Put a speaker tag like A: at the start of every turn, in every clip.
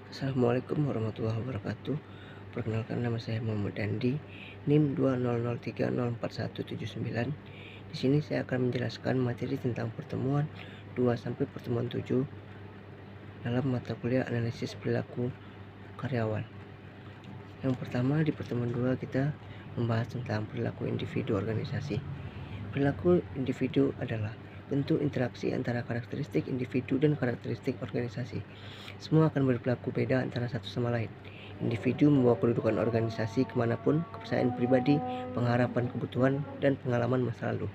A: Assalamualaikum warahmatullahi wabarakatuh. Perkenalkan, nama saya Muhammad Dandi, NIM 200304179. Di sini saya akan menjelaskan materi tentang pertemuan 2 sampai pertemuan 7 dalam mata kuliah analisis perilaku karyawan. Yang pertama, di pertemuan 2 kita membahas tentang perilaku individu organisasi. Perilaku individu adalah bentuk interaksi antara karakteristik individu dan karakteristik organisasi. Semua akan berperilaku beda antara satu sama lain. Individu membawa kedudukan organisasi kemanapun, kepercayaan pribadi, pengharapan, kebutuhan, dan pengalaman masa lalu.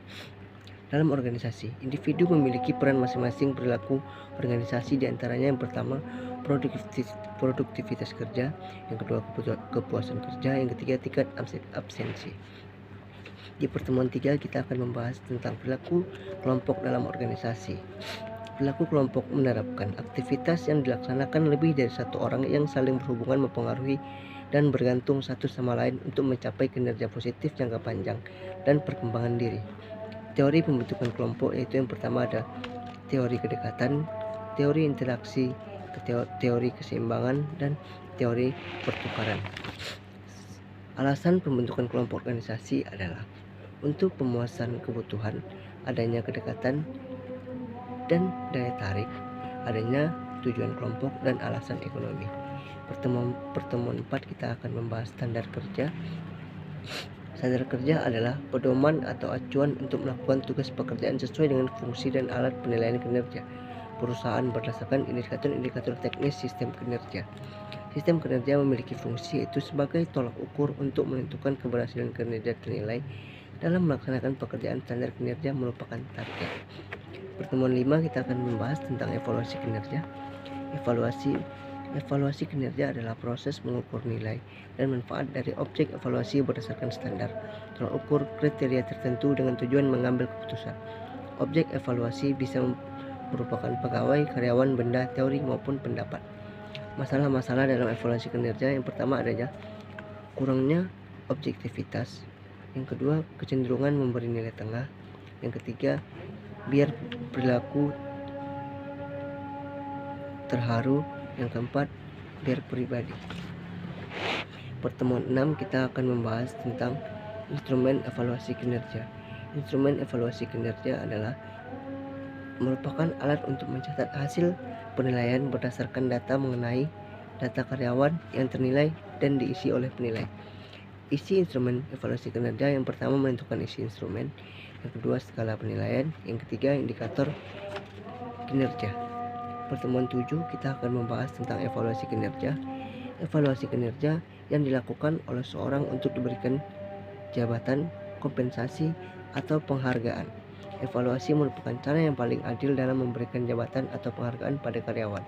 A: Dalam organisasi, individu memiliki peran masing-masing perilaku organisasi, diantaranya yang pertama produktivitas kerja, yang kedua kepuasan kerja, yang ketiga tingkat absensi. Di pertemuan 3 kita akan membahas tentang perilaku kelompok dalam organisasi. Perilaku kelompok menerapkan aktivitas yang dilaksanakan lebih dari satu orang yang saling berhubungan, mempengaruhi, dan bergantung satu sama lain untuk mencapai kinerja positif jangka panjang dan perkembangan diri. Teori pembentukan kelompok yaitu yang pertama ada teori kedekatan, teori interaksi, teori keseimbangan, dan teori pertukaran. Alasan pembentukan kelompok organisasi adalah untuk pemuasan kebutuhan, adanya kedekatan dan daya tarik, adanya tujuan kelompok, dan alasan ekonomi. Pertemuan 4 kita akan membahas standar kerja. Standar kerja adalah pedoman atau acuan untuk melakukan tugas pekerjaan sesuai dengan fungsi dan alat penilaian kinerja perusahaan berdasarkan indikator-indikator teknis sistem kinerja. Sistem kinerja memiliki fungsi yaitu sebagai tolak ukur untuk menentukan keberhasilan kinerja ternilai dalam melaksanakan pekerjaan. Standar kinerja merupakan target. Pertemuan 5 kita akan membahas tentang evaluasi kinerja. Evaluasi kinerja adalah proses mengukur nilai dan manfaat dari objek evaluasi berdasarkan standar, tolak ukur, kriteria tertentu dengan tujuan mengambil keputusan. Objek evaluasi bisa merupakan pegawai, karyawan, benda, teori, maupun pendapat. Masalah-masalah dalam evaluasi kinerja yang pertama adanya kurangnya objektivitas, yang kedua kecenderungan memberi nilai tengah, yang ketiga biar perilaku terharu, yang keempat biar pribadi. Pertemuan 6 kita akan membahas tentang instrumen evaluasi kinerja. Instrumen evaluasi kinerja adalah merupakan alat untuk mencatat hasil penilaian berdasarkan data mengenai data karyawan yang ternilai dan diisi oleh penilai. Isi instrumen evaluasi kinerja yang pertama menentukan isi instrumen, yang kedua skala penilaian, yang ketiga indikator kinerja. Pertemuan 7 kita akan membahas tentang evaluasi kinerja. Evaluasi kinerja yang dilakukan oleh seorang untuk diberikan jabatan, kompensasi, atau penghargaan. Evaluasi merupakan cara yang paling adil dalam memberikan jabatan atau penghargaan pada karyawan.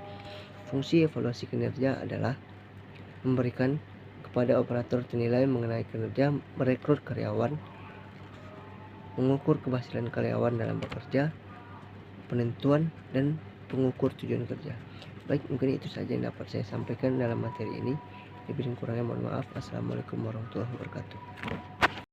A: Fungsi evaluasi kinerja adalah memberikan kepada operator ternilai mengenai kinerja, merekrut karyawan, mengukur keberhasilan karyawan dalam bekerja, penentuan dan pengukur tujuan kerja. Baik, mungkin itu saja yang dapat saya sampaikan dalam materi ini. Lebih kurangnya mohon maaf. Assalamualaikum warahmatullahi wabarakatuh.